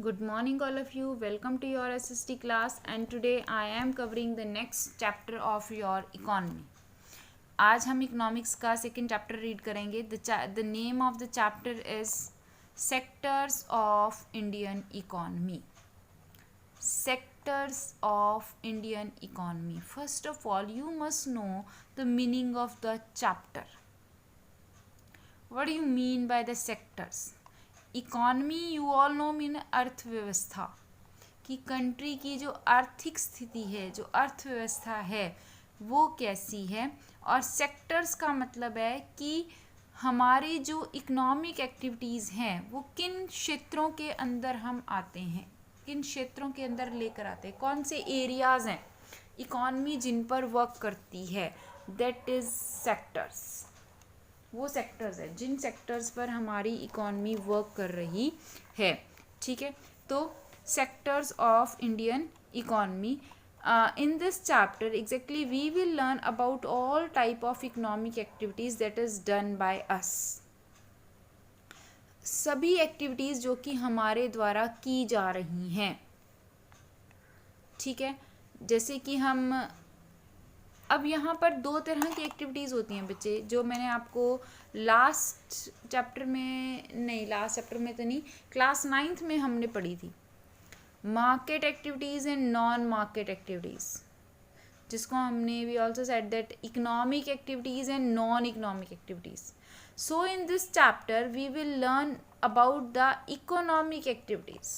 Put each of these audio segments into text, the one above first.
Good morning, all of you. Welcome to your SST class, and today I am covering the next chapter of your economy. आज हम economics का second chapter read करेंगे. The name of the chapter is sectors of Indian economy. Sectors of Indian economy. First of all, you must know the meaning of the chapter. What do you mean by the sectors? Economy you all know mean अर्थव्यवस्था, कि country की जो आर्थिक स्थिति है, जो अर्थव्यवस्था है वो कैसी है. और सेक्टर्स का मतलब है कि हमारी जो इकोनॉमिक एक्टिविटीज़ हैं वो किन क्षेत्रों के अंदर हम आते हैं, किन क्षेत्रों के अंदर लेकर आते हैं, कौन से एरियाज़ हैं इकॉनमी जिन पर वर्क करती है. That is sectors. वो सेक्टर्स है जिन सेक्टर्स पर हमारी इकॉनमी वर्क कर रही है. ठीक है, तो sectors of Indian economy. In this chapter exactly we will learn about all type of economic activities that is done by us. सभी एक्टिविटीज़ जो कि हमारे द्वारा की जा रही हैं. ठीक है, जैसे कि हम अब यहाँ पर दो तरह की एक्टिविटीज़ होती हैं बच्चे, जो मैंने आपको लास्ट चैप्टर में तो नहीं, क्लास 9th में हमने पढ़ी थी. Market activities and non market activities, जिसको हमने we also said that economic activities and non economic activities. So in this chapter we will learn about the economic activities.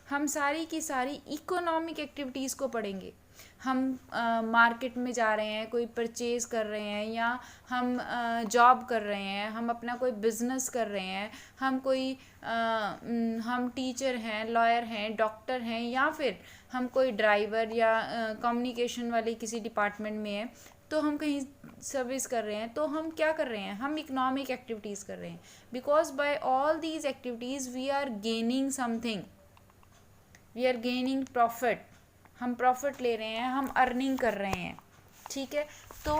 हम सारी की सारी इकोनॉमिक एक्टिविटीज़ को पढ़ेंगे. हम मार्केट में जा रहे हैं, कोई परचेज़ कर रहे हैं, या हम जॉब कर रहे हैं, हम अपना कोई बिज़नेस कर रहे हैं, हम टीचर हैं, लॉयर हैं, डॉक्टर हैं, या फिर हम कोई ड्राइवर या कम्युनिकेशन वाले किसी डिपार्टमेंट में हैं, तो हम कहीं सर्विस कर रहे हैं, तो हम क्या कर रहे हैं, हम इकोनॉमिक एक्टिविटीज़ कर रहे हैं. Because by all these activities we are gaining something, we are gaining profit. हम प्रॉफिट ले रहे हैं, हम अर्निंग कर रहे हैं. ठीक है, तो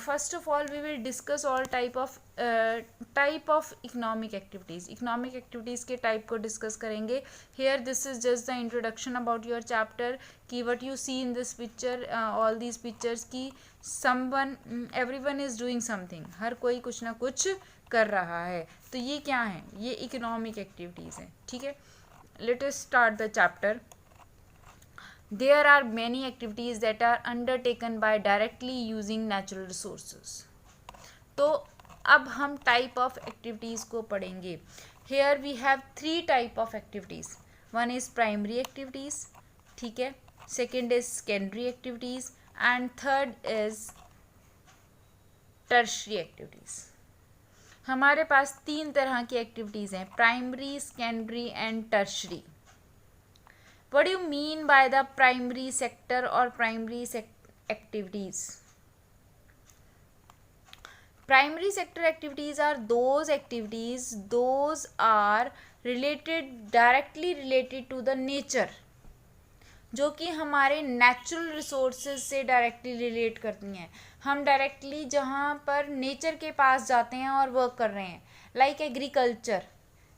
first of all we will discuss all type of economic activities. Economic activities के टाइप को डिस्कस करेंगे. Here this is just the introduction about your chapter, कि what you see in this picture, all these pictures, की everyone is doing something. हर कोई कुछ ना कुछ कर रहा है. तो ये क्या है, ये इकोनॉमिक एक्टिविटीज़ हैं. ठीक है, let us start the chapter. There are many activities that are undertaken by directly using natural resources. तो अब हम type of activities को पढ़ेंगे. Here we have 3 type of activities. One is primary activities, ठीक है, second is secondary activities, and third is tertiary activities. हमारे पास 3 तरह की activities हैं, primary, secondary and tertiary. What do you mean by the primary sector or primary activities? Primary sector activities are those activities, those are directly related to the nature, जो कि हमारे natural resources से directly relate करती हैं. हम directly जहाँ पर nature के पास जाते हैं और वर्क कर रहे हैं, like agriculture,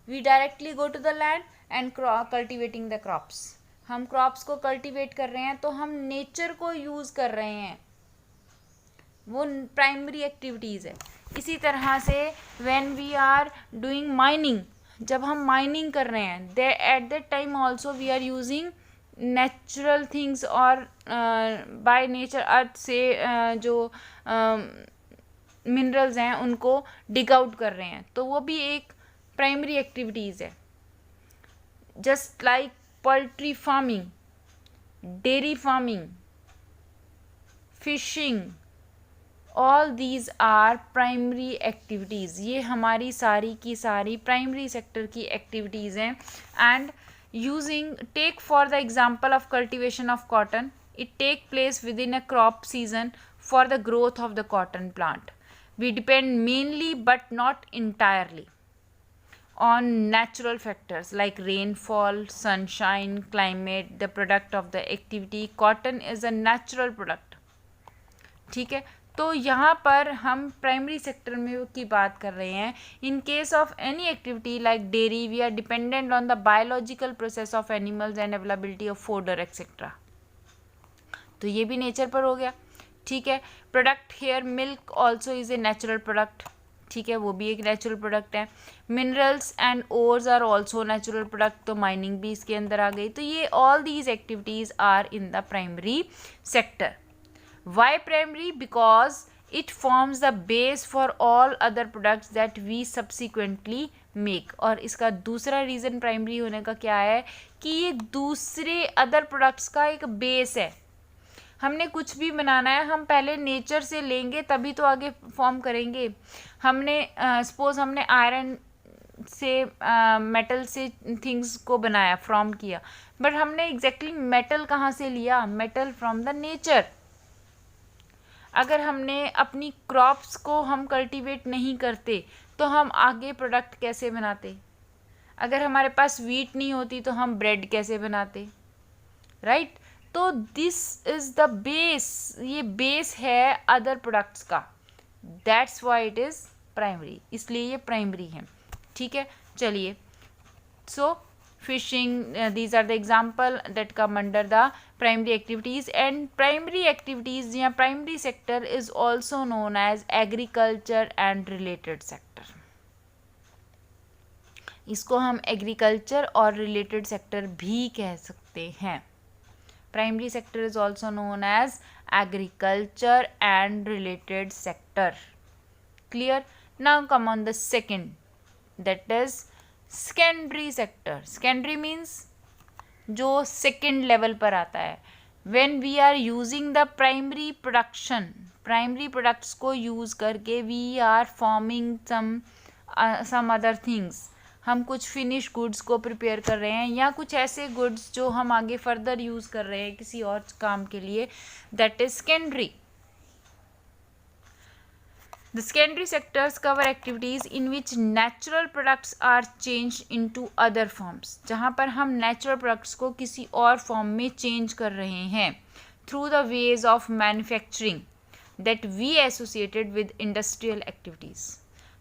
we directly go to the land and cultivating the crops. हम क्रॉप्स को कल्टीवेट कर रहे हैं, तो हम नेचर को यूज़ कर रहे हैं, वो प्राइमरी एक्टिविटीज़ है. इसी तरह से when we are doing mining, जब हम माइनिंग कर रहे हैं, at that time also we are using natural things, और बाय नेचर अर्थ से जो मिनरल्स हैं उनको डिग आउट कर रहे हैं, तो वो भी एक प्राइमरी एक्टिविटीज़ है. Just like poultry farming, dairy farming, fishing, all these are primary activities. ये हमारी सारी की सारी प्राइमरी सेक्टर की एक्टिविटीज़ हैं. And take for the example of cultivation of cotton, it take place within a crop season for the growth of the cotton plant. We depend mainly but not entirely on natural factors like rainfall, sunshine, climate, the product of the activity. Cotton is a natural product. ठीक है, तो यहाँ पर हम primary sector में की बात कर रहे हैं. In case of any activity like dairy we are dependent on the biological process of animals and availability of fodder etcetera. तो ये भी नेचर पर हो गया. ठीक है. Product here milk also is a natural product. ठीक है, वो भी एक नेचुरल प्रोडक्ट है. Minerals and ores are also natural product. तो माइनिंग भी इसके अंदर आ गई. तो ये all these activities are in the primary sector. Why primary? Because it forms the base for all other products that we subsequently make. और इसका दूसरा रीज़न प्राइमरी होने का क्या है कि ये दूसरे अदर प्रोडक्ट्स का एक बेस है. हमने कुछ भी बनाना है, हम पहले नेचर से लेंगे तभी तो आगे फॉर्म करेंगे. हमने सपोज हमने आयरन से मेटल से थिंग्स को बनाया, फॉर्म किया, बट हमने एग्जैक्टली मेटल कहाँ से लिया? Metal from the nature. अगर हमने अपनी क्रॉप्स को हम कल्टीवेट नहीं करते तो हम आगे प्रोडक्ट कैसे बनाते? अगर हमारे पास वीट नहीं होती तो हम ब्रेड कैसे बनाते? राइट. तो दिस इज़ द बेस. ये बेस है अदर प्रोडक्ट्स का. That's why it is primary. इसलिए ये प्राइमरी है. ठीक है. चलिए. सो fishing, these are the example that come under the primary activities. And primary activities या primary sector is also known as agriculture and related sector. इसको हम agriculture और related sector भी कह सकते हैं. Primary sector is also known as agriculture and related sector. Clear? Now come on the second, that is secondary sector. Secondary means जो second level पर आता है. When we are using the primary production, primary products को use करके we are forming some other things. हम कुछ finish goods को prepare कर रहे हैं या कुछ ऐसे गुड्स जो हम आगे फर्दर यूज़ कर रहे हैं किसी और काम के लिए. That is secondary. The secondary sectors cover activities in which natural products are changed into other forms. जहाँ पर हम natural products को किसी और form में change कर रहे हैं through the ways of manufacturing that we associated with industrial activities.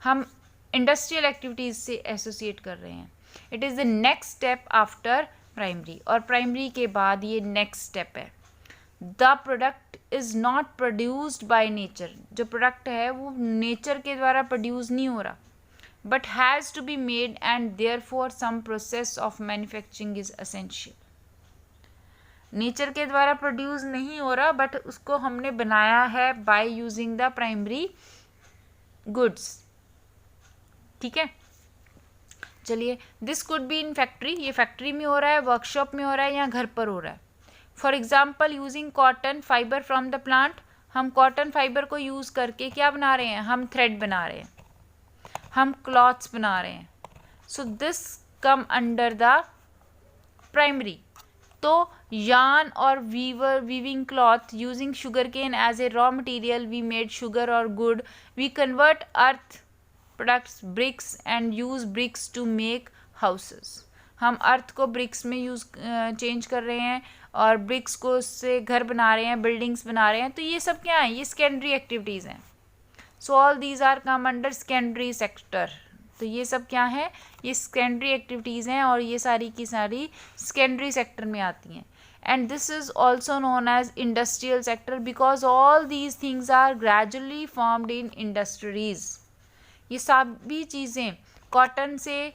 हम industrial activities से associate कर रहे हैं. It is the next step after primary. और primary के बाद ये next step है. The product is not produced by nature. जो प्रोडक्ट है वो नेचर के द्वारा प्रोड्यूस नहीं हो रहा, but has to be made and there for some process of manufacturing is essential. Nature के द्वारा प्रोड्यूस नहीं हो रहा, बट उसको हमने बनाया है by using the primary goods. ठीक है. चलिए. This could be in factory. ये फैक्ट्री में हो रहा है, वर्कशॉप में हो रहा है, या घर पर हो रहा है. For example using cotton fibre from the plant. हम कॉटन फाइबर को यूज़ करके क्या बना रहे हैं? हम थ्रेड बना रहे हैं, हम क्लॉथ्स बना रहे हैं. So this come under the primary. तो yarn और weaving cloth using sugarcane as a raw material, we made sugar or wood. We convert earth products, bricks, and use bricks to make houses. हम अर्थ को BRICS में change कर रहे हैं और BRICS को से घर बना रहे हैं, बिल्डिंग्स बना रहे हैं. तो ये सब क्या है? ये सेकेंडरी एक्टिविटीज़ हैं. So all these are come under secondary sector. तो ये सब क्या है? ये सेकेंडरी एक्टिविटीज़ हैं और ये सारी की सारी सेकेंडरी सेक्टर में आती हैं. And this is also known as industrial sector because all these things are gradually formed in industries. ये सभी चीज़ें, कॉटन से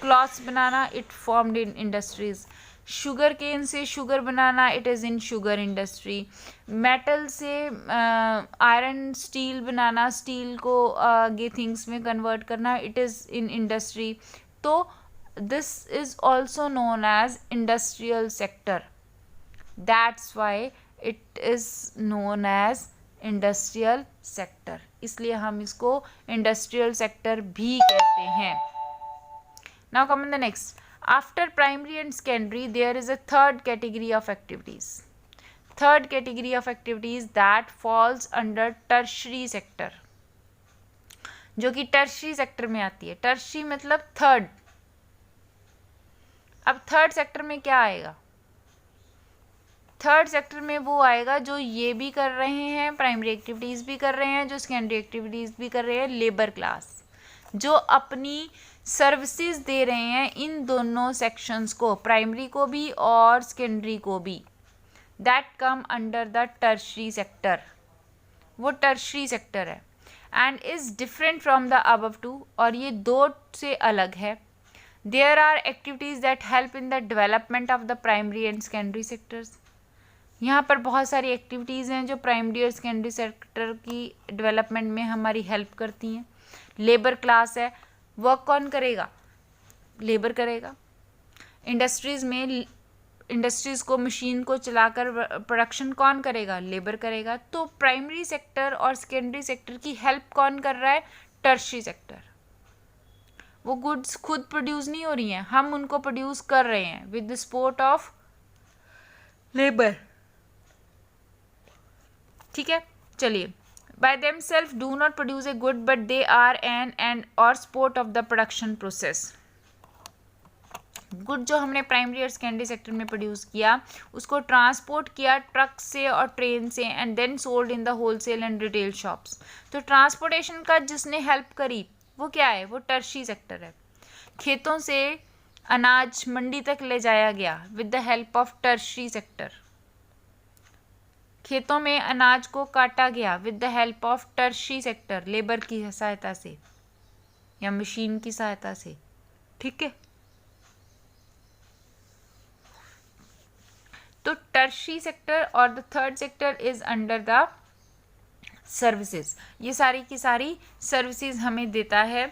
क्लॉथ्स बनाना, it formed in industries. Sugar cane से शुगर बनाना, it is in sugar industry. Metal से iron steel बनाना, steel को आगे थिंग्स में कन्वर्ट करना, इट इज़ इन इंडस्ट्री. तो this is also known as industrial sector. That's why it is known as industrial sector. इसलिए हम इसको इंडस्ट्रियल सेक्टर भी कहते हैं. Now come on the next. After primary and secondary, there is a third category of activities. Third category of activities that falls under tertiary sector, जो कि tertiary sector में आती है. tertiary मतलब third. अब third sector में क्या आएगा? थर्ड सेक्टर में वो आएगा जो ये भी कर रहे हैं, प्राइमरी एक्टिविटीज़ भी कर रहे हैं, जो सेकेंडरी एक्टिविटीज़ भी कर रहे हैं, लेबर क्लास जो अपनी सर्विसेज दे रहे हैं इन दोनों सेक्शंस को, प्राइमरी को भी और सेकेंडरी को भी, that come under the tertiary sector, वो टर्शरी सेक्टर है and is different from the above two, और ये दो से अलग है. There are activities that help in the development of the primary and secondary sectors. यहाँ पर बहुत सारी एक्टिविटीज़ हैं जो प्राइमरी और सेकेंडरी सेक्टर की डेवलपमेंट में हमारी हेल्प करती हैं. लेबर क्लास है, वर्क कौन करेगा? लेबर करेगा. इंडस्ट्रीज़ में इंडस्ट्रीज़ को, मशीन को चलाकर प्रोडक्शन कौन करेगा? लेबर करेगा. तो प्राइमरी सेक्टर और सेकेंडरी सेक्टर की हेल्प कौन कर रहा है? Tertiary sector. वो गुड्स खुद प्रोड्यूस नहीं हो रही हैं, हम उनको प्रोड्यूस कर रहे हैं with the support of labour. ठीक है, चलिए. By themselves do not produce a good, but they are an or support of the production process. Good जो हमने प्राइमरी और सेकेंडरी सेक्टर में प्रोड्यूस किया, उसको ट्रांसपोर्ट किया ट्रक से और ट्रेन से, and then sold in the wholesale and retail shops. तो ट्रांसपोर्टेशन का जिसने हेल्प करी वो क्या है? वो टर्शरी सेक्टर है. खेतों से अनाज मंडी तक ले जाया गया with the help of tertiary sector. खेतों में अनाज को काटा गया with the help of tertiary sector, labour की सहायता से या मशीन की सहायता से. ठीक है, तो टर्शरी सेक्टर और the third sector is under the services. ये सारी की सारी सर्विसेज हमें देता है.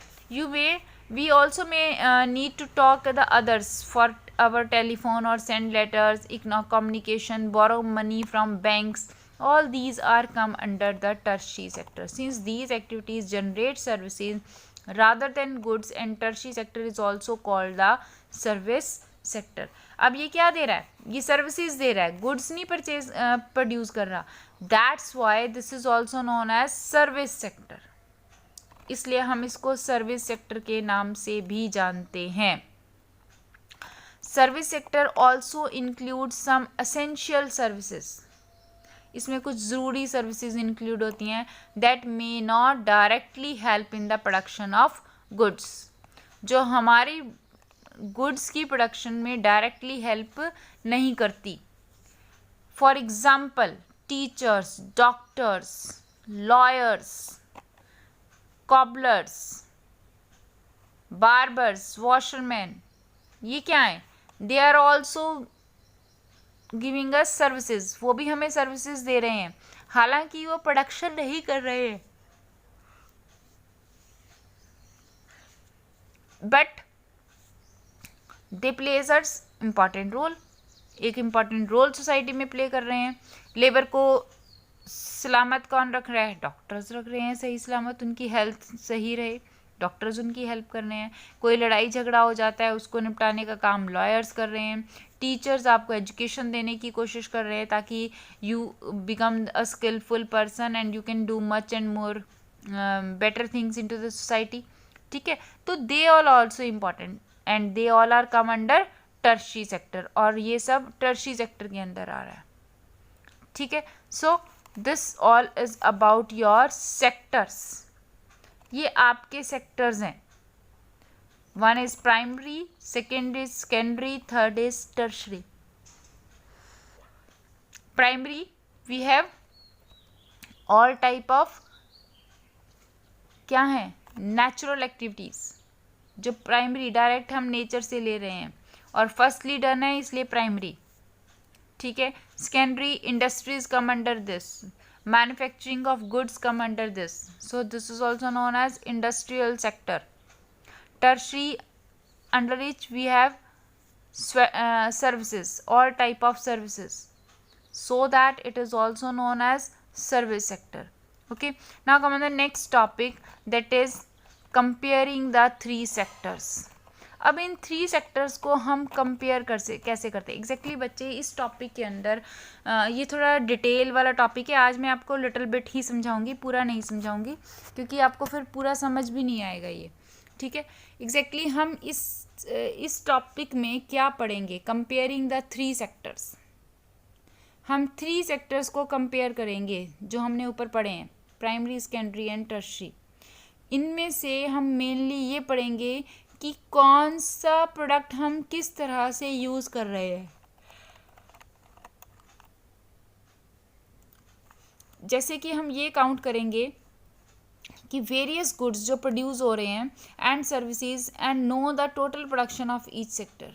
We also may need to talk the others for our telephone or send letters, communication, borrow money from banks. All these are come under the tertiary sector. Since these activities generate services rather than goods, and tertiary sector is also called the service sector. अब ये क्या दे रहा है? ये services दे रहा है, goods नहीं produce कर रहा. That's why this is also known as service sector. इसलिए हम इसको सर्विस सेक्टर के नाम से भी जानते हैं. Service sector also include some essential services. इसमें कुछ ज़रूरी सर्विसेज इंक्लूड होती हैं that may not directly help in the production of goods, जो हमारी गुड्स की प्रोडक्शन में डायरेक्टली हेल्प नहीं करती. For example teachers, doctors, lawyers, cobblers, barbers, washerman, ये क्या है? They are also giving us services. वो भी हमें सर्विसेज दे रहे हैं, हालांकि वो प्रोडक्शन नहीं कर रहे हैं, but they plays us important role. एक इम्पॉर्टेंट रोल सोसाइटी में प्ले कर रहे हैं. लेबर को सलामत कौन रख रहा है? डॉक्टर्स रख रहे हैं, सही सलामत उनकी हेल्थ सही रहे, डॉक्टर्स उनकी हेल्प कर रहे हैं. कोई लड़ाई झगड़ा हो जाता है, उसको निपटाने का काम लॉयर्स कर रहे हैं. टीचर्स आपको एजुकेशन देने की कोशिश कर रहे हैं ताकि you become a skillful person and you can do much and more better things in to the society. ठीक है, तो they all also important and they all are come under tertiary sector, और ये सब टर्शरी सेक्टर के अंदर आ रहा है. ठीक है, so this all is about your sectors. ये आपके सेक्टर्स हैं. One is primary, second is secondary, third is tertiary. Primary we have all type of क्या है? नेचुरल एक्टिविटीज, जो प्राइमरी डायरेक्ट हम नेचर से ले रहे हैं, और फर्स्टली डन है इसलिए प्राइमरी. ठीक है, secondary industries come under this, manufacturing of goods come under this, so this is also known as industrial sector. Tertiary, under which we have services, all type of services, so that it is also known as service sector. Okay, now come on the next topic, that is comparing the three sectors. अब in three sectors को हम compare कैसे करते हैं exactly बच्चे. इस topic के अंदर ये थोड़ा डिटेल वाला टॉपिक है. आज मैं आपको लिटिल बिट ही समझाऊंगी, पूरा नहीं समझाऊंगी, क्योंकि आपको फिर पूरा समझ भी नहीं आएगा ये. ठीक है, एग्जैक्टली हम इस टॉपिक में क्या पढ़ेंगे? Comparing the three sectors. हम 3 सेक्टर्स को कंपेयर करेंगे जो हमने ऊपर पढ़े हैं, प्राइमरी, सेकेंडरी एंड टर्शरी। इनमें से हम मेनली ये पढ़ेंगे कि कौन सा प्रोडक्ट हम किस तरह से यूज़ कर रहे हैं। जैसे कि हम ये काउंट करेंगे कि वेरियस गुड्स जो प्रोड्यूस हो रहे हैं and services and know the total production of each sector,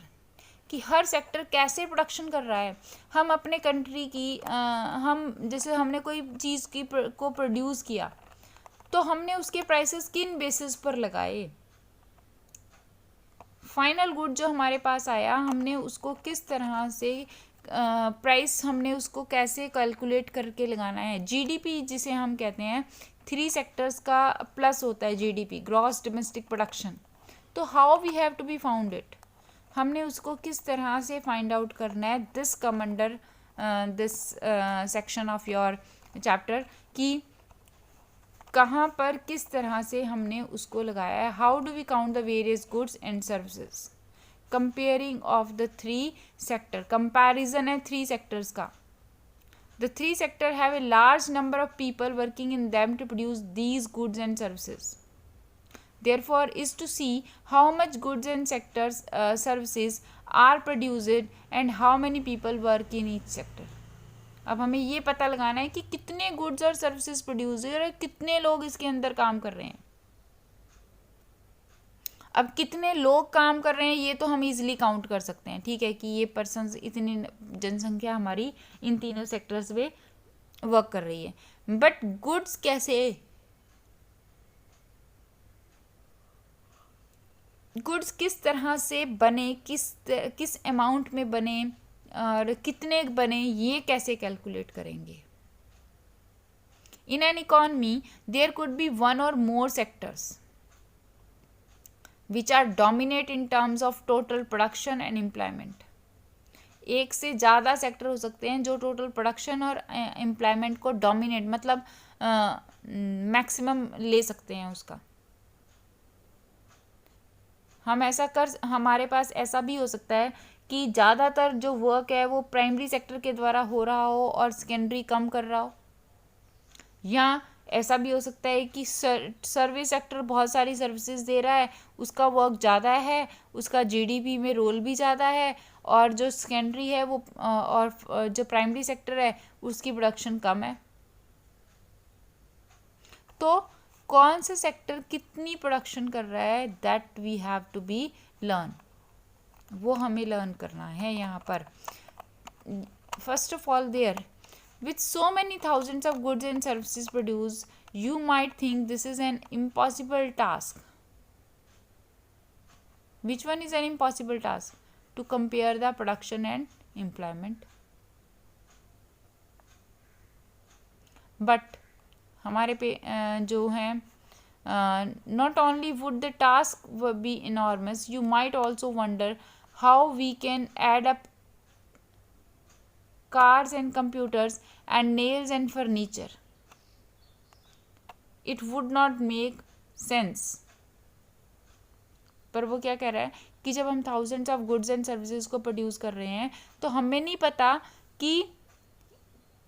कि हर सेक्टर कैसे प्रोडक्शन कर रहा है। हम अपने कंट्री की हम जैसे हमने कोई चीज़ की को प्रोड्यूस किया तो हमने उसके प्राइसेस किन बेसिस पर लगाए, फाइनल गुड जो हमारे पास आया हमने उसको किस तरह से प्राइस हमने उसको कैसे कैलकुलेट करके लगाना है। जीडीपी जिसे हम कहते हैं, 3 सेक्टर्स का प्लस होता है जीडीपी, ग्रॉस डोमेस्टिक प्रोडक्शन। तो how we have to be found it, हमने उसको किस तरह से फाइंड आउट करना है। This come under this section of your chapter, कि कहाँ पर किस तरह से हमने उसको लगाया है। How do we count the various goods and services, comparing of the 3 sector, comparison है 3 सेक्टर्स का। The 3 sector have a large number of people working in them to produce these goods and services. Therefore, is to see how much goods and sectors services are produced and how many people work in each sector. अब हमें ये पता लगाना है कि कितने goods और services produce है और कितने लोग इसके अंदर काम कर रहे हैं। अब कितने लोग काम कर रहे हैं ये तो हम इजीली काउंट कर सकते हैं, ठीक है, कि ये पर्सन्स, इतनी जनसंख्या हमारी इन तीनों सेक्टर्स में वर्क कर रही है। बट गुड्स कैसे, गुड्स किस तरह से बने, किस अमाउंट में बने और कितने बने, ये कैसे कैलकुलेट करेंगे। In an economy there could be 1 or more sectors which are dominate in terms of total production and employment. एक से ज़्यादा सेक्टर हो सकते हैं जो टोटल प्रोडक्शन और एम्प्लॉयमेंट को डोमिनेट, मतलब मैक्सिमम ले सकते हैं उसका। हम ऐसा हमारे पास ऐसा भी हो सकता है कि ज़्यादातर जो वर्क है वो प्राइमरी सेक्टर के द्वारा हो रहा हो और सेकेंडरी कम कर रहा हो, या ऐसा भी हो सकता है कि सर्विस सेक्टर बहुत सारी सर्विसेज दे रहा है, उसका वर्क ज़्यादा है, उसका जीडीपी में रोल भी ज़्यादा है, और जो सेकेंडरी है वो और जो प्राइमरी सेक्टर है उसकी प्रोडक्शन कम है। तो कौन सा सेक्टर कितनी प्रोडक्शन कर रहा है, that we have to be learn, वो हमें लर्न करना है यहाँ पर। First of all there, with so many thousands of goods and services produced, you might think this is an impossible task. Which one is an impossible task? To compare the production and employment. But हमारे पे जो है, not only would the task be enormous, you might also wonder how we can add up cars and computers and nails and furniture. It would not make sense. पर वो क्या कह रहा है कि जब हम thousands of goods and services को प्रोड्यूस कर रहे हैं तो हमें नहीं पता कि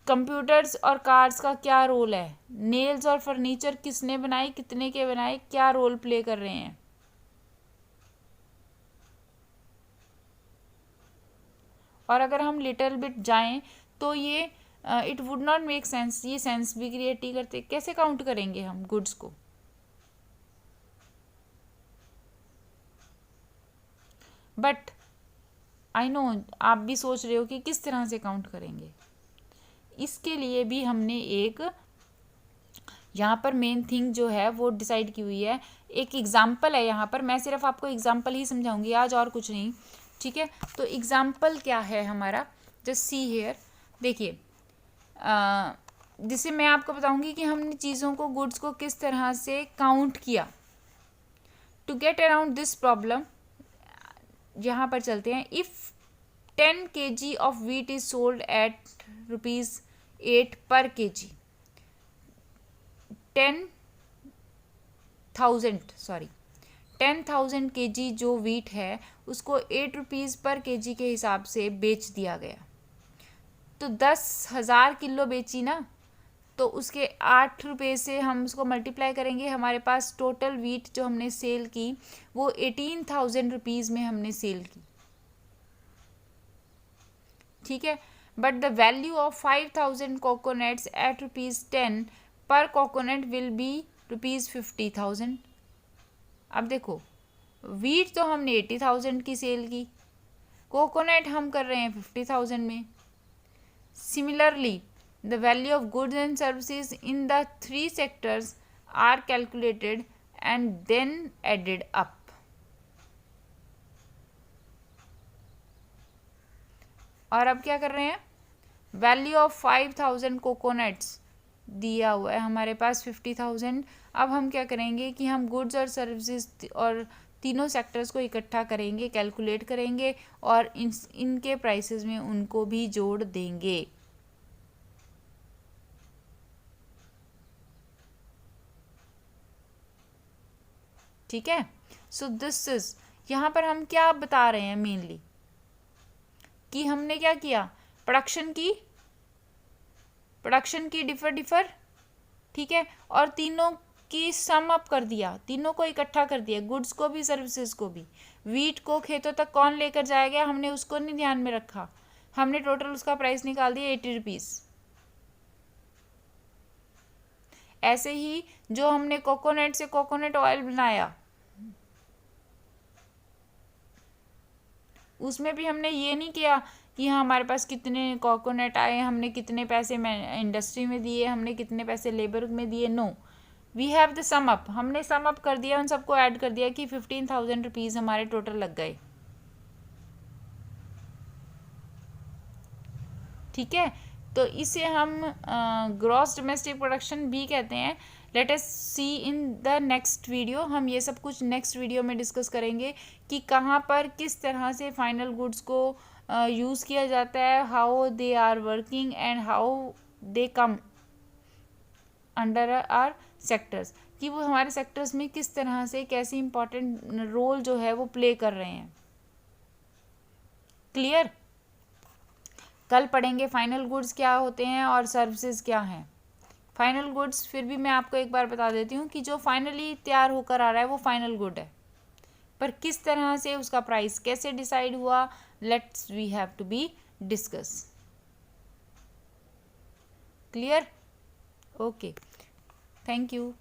कंप्यूटर्स और कार्स का क्या रोल है, नेल्स और फर्नीचर किसने बनाए, कितने के बनाए, क्या रोल प्ले कर रहे हैं। और अगर हम लिटिल बिट जाएं तो ये it would not make sense, ये सेंस भी क्रिएट नहीं करते। कैसे काउंट करेंगे हम गुड्स को। बट आई नो आप भी सोच रहे हो कि किस तरह से काउंट करेंगे। इसके लिए भी हमने एक यहाँ पर मेन थिंग जो है वो डिसाइड की हुई है। एक एग्जाम्पल है यहाँ पर, मैं सिर्फ आपको एग्जाम्पल ही समझाऊंगी आज और कुछ नहीं, ठीक है। तो एग्जाम्पल क्या है हमारा, जस्ट सी हेयर, देखिए, जिससे मैं आपको बताऊंगी कि हमने चीज़ों को, गुड्स को किस तरह से काउंट किया। To get around this problem, यहाँ पर चलते हैं। If 10 kg of wheat is sold at ₹8 per kg, 10,000 kg जो वीट है उसको ₹8 पर kg के हिसाब से बेच दिया गया, तो 10,000 किलो बेची ना, तो उसके 8 रुपये से हम उसको मल्टीप्लाई करेंगे, हमारे पास टोटल वीट जो हमने सेल की वो 18,000 रुपीज़ में हमने सेल की, ठीक है। But the value of 5,000 coconuts at ₹10 per coconut will be ₹50,000। अब देखो, वीट तो हमने 80,000 की सेल की, कोकोनट हम कर रहे हैं 50,000 में। Similarly the value of goods and services in the 3 sectors are calculated and then added up. और अब क्या कर रहे हैं, वैल्यू ऑफ 5,000 कोकोनट्स दिया हुआ है हमारे पास 50,000। अब हम क्या करेंगे कि हम गुड्स और सर्विसेज और तीनों सेक्टर्स को इकट्ठा करेंगे, कैलकुलेट करेंगे और इनके प्राइसेस में उनको भी जोड़ देंगे। ठीक है। सो दिस इज, यहाँ पर हम क्या बता रहे हैं मेनली कि हमने क्या किया, प्रोडक्शन की डिफर, ठीक है, और तीनों की सम अप कर दिया, तीनों को इकट्ठा कर दिया, गुड्स को भी सर्विसेज को भी। वीट को खेतों तक कौन लेकर जाएगा हमने उसको नहीं ध्यान में रखा, हमने टोटल उसका प्राइस निकाल दिया 80 रुपीज़। ऐसे ही जो हमने कोकोनट से कोकोनट ऑयल बनाया, उसमें भी हमने ये नहीं किया कि हाँ हमारे पास कितने कोकोनट आए, हमने कितने पैसे इंडस्ट्री में दिए, हमने कितने पैसे लेबर में दिए। No, we have the sum up, हमने सम अप कर दिया, उन सबको ऐड कर दिया कि 15,000 रुपीज़ हमारे टोटल लग गए। ठीक है, तो इसे हम ग्रॉस डोमेस्टिक प्रोडक्शन भी कहते हैं। Let us see in the next video, हम ये सब कुछ नेक्स्ट वीडियो में डिस्कस करेंगे कि कहाँ पर किस तरह से फाइनल गुड्स को यूज़ किया जाता है, how they are working and how they come under our sectors, कि वो हमारे सेक्टर्स में किस तरह से कैसे इम्पोर्टेंट रोल जो है वो प्ले कर रहे हैं। क्लियर? कल पढ़ेंगे फाइनल गुड्स क्या होते हैं और सर्विसेज क्या हैं। फाइनल गुड्स फिर भी मैं आपको एक बार बता देती हूँ कि जो फाइनली तैयार होकर आ रहा है वो फाइनल गुड है, पर किस तरह से उसका प्राइस कैसे डिसाइड हुआ, let's we have to be discuss. Clear? Okay, thank you.